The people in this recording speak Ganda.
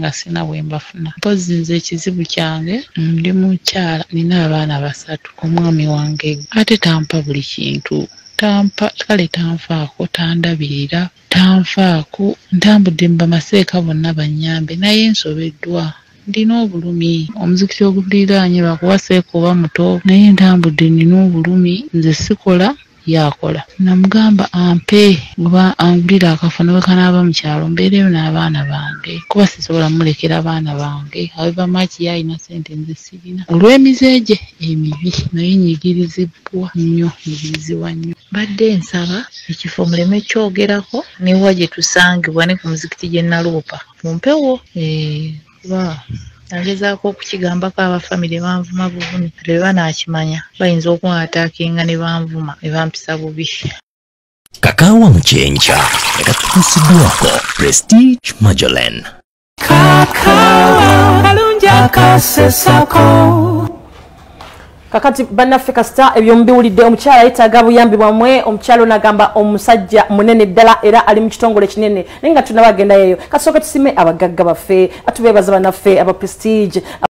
nga sina bwe mbafuna. Mpozi nze ekizibu kyange ndi mukyala nina abaana basatu, omwami wange ate tampa buli kintu. Kale tanfaako, tandabirira, tanfaako, ntambudde mu Masheikh bonna bannyambe naye nsobeddwa. Ndina obulumi, omuzikiti oguliraanye bakuwaseeko oba muto naye ntambudde nina obulumi, nze sikola yakola. Namugamba ampe oba angulira akafano we kanaaba mu kyalo mbeereyo n'abaana bange kuba sisobola mulekera abaana bange. However much yalina ssente nze sirina olw'emize gye emibi naye nyigirizibwa nnyo, nyigirizibwa nnyo. Badde nsaba ekifo muleme kyogerako niwa gye tusangibwa ne ku muzikiti gye naloopa mumpewo kuba nagezaako okukigambako abafamire banvuma buvumi ate banaakimanya bayinza okunatakinga ne banvuma ne bampisa bubi. Kakaawa mu kyenkya ekatuusiddwako Prestige Majolen. Kakaawa kalungi akasesako. Kakati bannaffe kasita ebyo mbiwulidde, omukyala yeetaaga buyambi bwamwe. Omukyala nagamba omusajja munene ddala era ali mu kitongole kinene naye nga tunaba agendayo. Kasooke tusime abagagga baffe atubeebaza bannaffe aba Prestige.